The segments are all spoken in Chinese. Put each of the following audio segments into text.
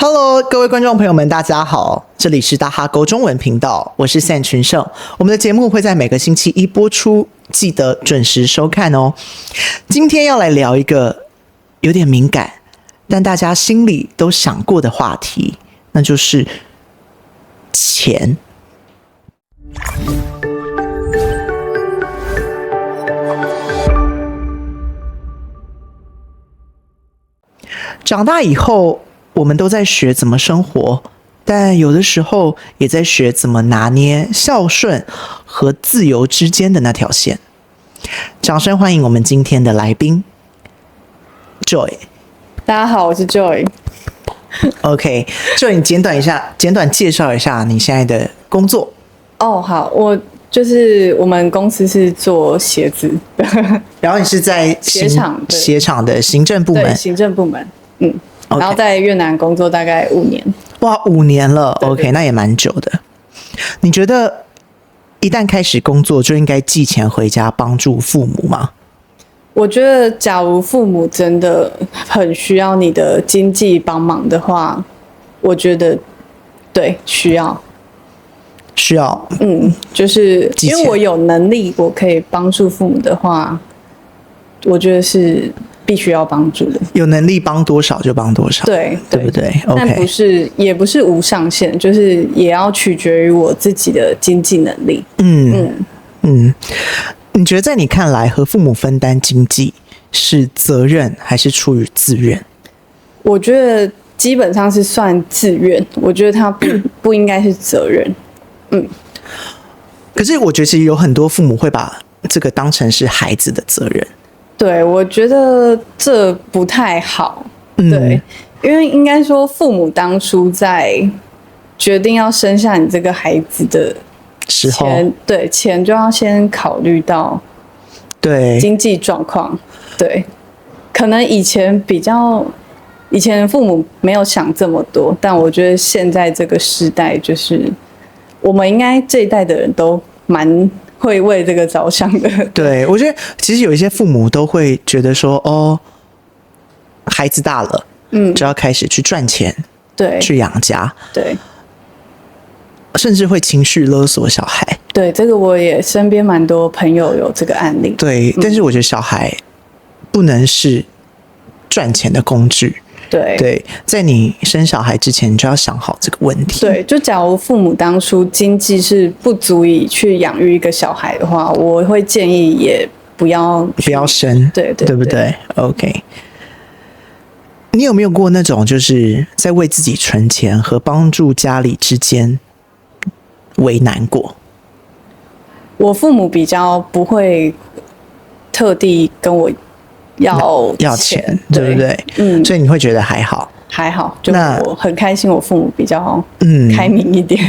Hello， 各位观众朋友们，大家好，这里是大哈沟中文频道，我是单群胜。我们的节目会在每个星期一播出，记得准时收看哦。今天要来聊一个有点敏感，但大家心里都想过的话题，那就是钱。长大以后，我们都在学怎么生活，但有的时候也在学怎么拿捏孝顺和自由之间的那条线。掌声欢迎我们今天的来宾 Joy。 大家好，我是 Joy。 OK， Joy， 你简短介绍一下你现在的工作。好，我就是我们公司是做鞋子的，然后你是在鞋厂的行政部门。对，行政部门。然后在越南工作大概5年。哇，5年了。对 OK， 那也蛮久的。你觉得一旦开始工作就应该寄钱回家帮助父母吗？我觉得假如父母真的很需要你的经济帮忙的话，我觉得对，需要。就是因为我有能力我可以帮助父母的话，我觉得是必须要帮助的。有能力帮多少就帮多少，对不对？ OK， 但也不是无上限，就是也要取决于我自己的经济能力。你觉得在你看来，和父母分担经济是责任还是出于自愿？我觉得基本上是算自愿，我觉得它不应该是责任。可是我觉得其实有很多父母会把这个当成是孩子的责任。对，我觉得这不太好。对，因为应该说父母当初在决定要生下你这个孩子的时候，钱就要先考虑到经济状况。对，可能以前父母没有想这么多，但我觉得现在这个时代，就是我们应该这一代的人都蛮会为这个着想的。对，我觉得其实有一些父母都会觉得说，孩子大了，就要开始去赚钱，对，去养家，对，甚至会情绪勒索小孩。对，这个我也身边蛮多朋友有这个案例。对，但是我觉得小孩不能是赚钱的工具。对，在你生小孩之前，你就要想好这个问题。对，就假如父母当初经济是不足以去养育一个小孩的话，我会建议也不要生。对不对 ？OK。你有没有过那种就是在为自己存钱和帮助家里之间为难过？我父母比较不会特地跟我要钱，对不对？所以你会觉得还好，就我很开心，我父母比较开明一点，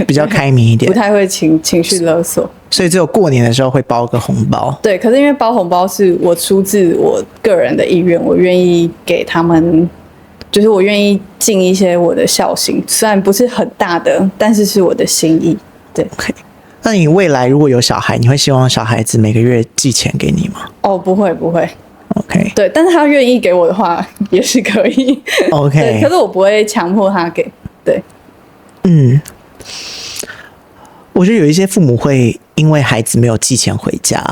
不太会情绪勒索，所以只有过年的时候会包个红包。对，可是因为包红包是我出自我个人的意愿，我愿意给他们，就是我愿意尽一些我的孝心，虽然不是很大的，但是是我的心意。对 ，OK。那你未来如果有小孩，你会希望小孩子每个月寄钱给你吗？不会。OK， 对，但是他愿意给我的话也是可以。OK， 对，可是我不会强迫他给。对，我觉得有一些父母会因为孩子没有寄钱回家，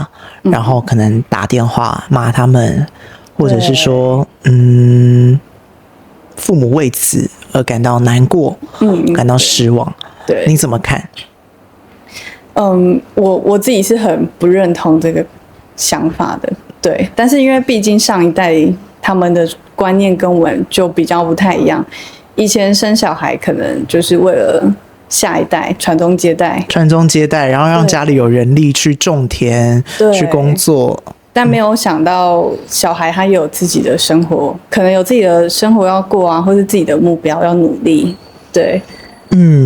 然后可能打电话骂他们，或者是说，父母为此而感到难过，感到失望。对，你怎么看？我自己是很不认同这个想法的。对，但是因为毕竟上一代他们的观念跟我们就比较不太一样，以前生小孩可能就是为了下一代传宗接代，然后让家里有人力去种田，去工作。但没有想到小孩他也有自己的生活，可能有自己的生活要过啊，或是自己的目标要努力。对，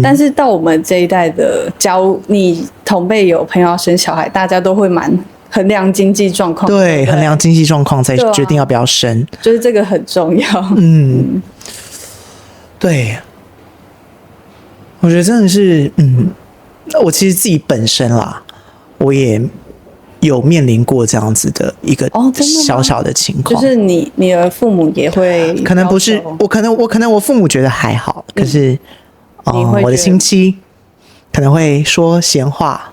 但是到我们这一代的，假如你同辈有朋友要生小孩，大家都会蛮衡量经济状况，对，衡量经济状况再决定要不要生，就是这个很重要。对，我觉得真的是，我其实自己本身啦，我也有面临过这样子的一个小小的情况，就是你的父母也会，可能不是我，可能我父母觉得还好，可是我的亲戚可能会说闲话。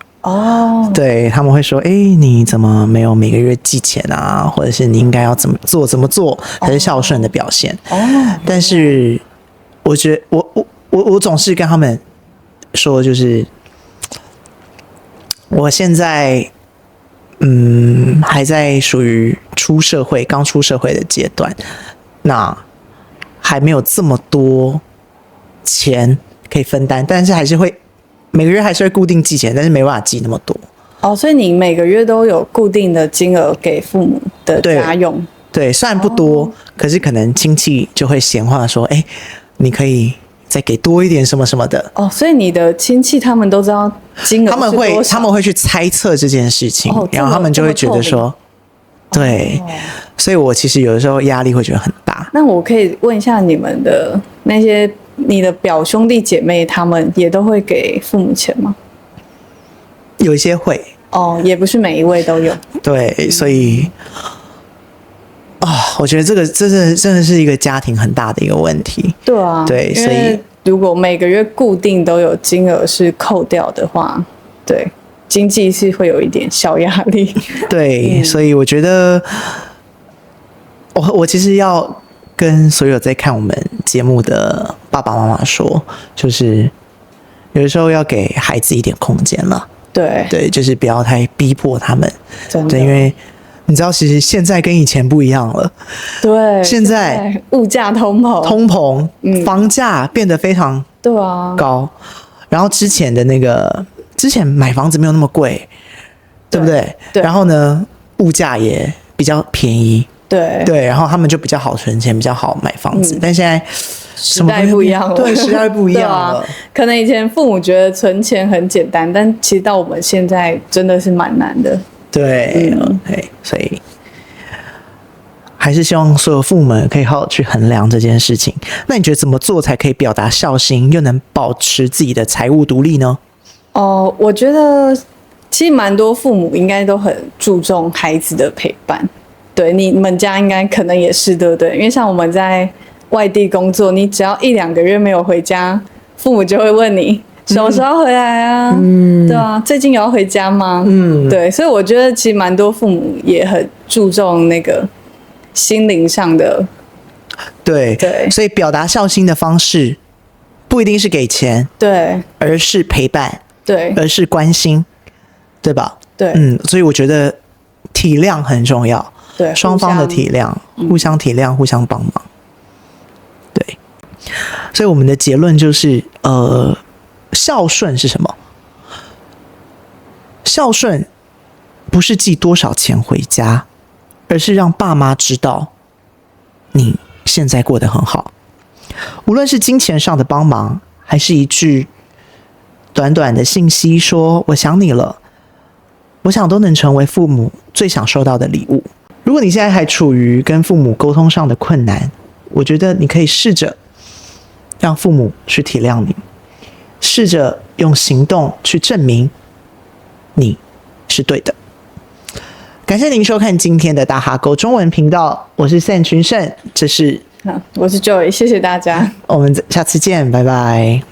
对，他们会说，你怎么没有每个月寄钱啊？或者是你应该要怎么做才是孝顺的表现？但是我觉得我总是跟他们说，就是我现在还在属于刚出社会的阶段，那还没有这么多钱可以分担，但是还是会每个月还是会固定寄钱，但是没办法寄那么多。所以你每个月都有固定的金额给父母的家用？对，虽然不多，可是可能亲戚就会闲话说，你可以再给多一点什么什么的。所以你的亲戚他们都知道金额是多少？他们会去猜测这件事情，然后他们就会觉得说，对，所以我其实有的时候压力会觉得很大。那我可以问一下你们的那些你的表兄弟姐妹，他们也都会给父母钱吗？有一些会。也不是每一位都有。对，所以我觉得这真的是一个家庭很大的一个问题。对啊，对，所以如果每个月固定都有金额是扣掉的话，对，经济是会有一点小压力。对，所以我觉得我其实要跟所有在看我们节目的爸爸妈妈说，就是有的时候要给孩子一点空间了。对，就是不要太逼迫他们。真的，对，因为你知道，其实现在跟以前不一样了。对，现在物价通膨，房价变得非常高。然后之前买房子没有那么贵，对不对？对。然后呢，物价也比较便宜。对，然后他们就比较好存钱，比较好买房子。但现在时代不一样了，对，时代不一样了。可能以前父母觉得存钱很简单，但其实到我们现在真的是蛮难的。对，所以还是希望所有父母们可以好好去衡量这件事情。那你觉得怎么做才可以表达孝心，又能保持自己的财务独立呢？我觉得其实蛮多父母应该都很注重孩子的陪伴。对，你们家应该可能也是，对不对？因为像我们在外地工作，你只要1-2个月没有回家，父母就会问你什么时候回来啊？对啊，最近有要回家吗？对，所以我觉得其实蛮多父母也很注重那个心灵上的。对，所以表达孝心的方式不一定是给钱，对，而是陪伴，对，而是关心，对吧？对，所以我觉得体谅很重要。对，双方的体谅，互相体谅，互相帮忙。对，所以我们的结论就是，孝顺是什么？孝顺不是寄多少钱回家，而是让爸妈知道你现在过得很好。无论是金钱上的帮忙，还是一句短短的信息说我想你了，我想都能成为父母最想收到的礼物。如果你现在还处于跟父母沟通上的困难，我觉得你可以试着让父母去体谅你，试着用行动去证明你是对的。感谢您收看今天的大哈沟中文频道，我是散群胜，我是 Joy， 谢谢大家，我们下次见，拜拜。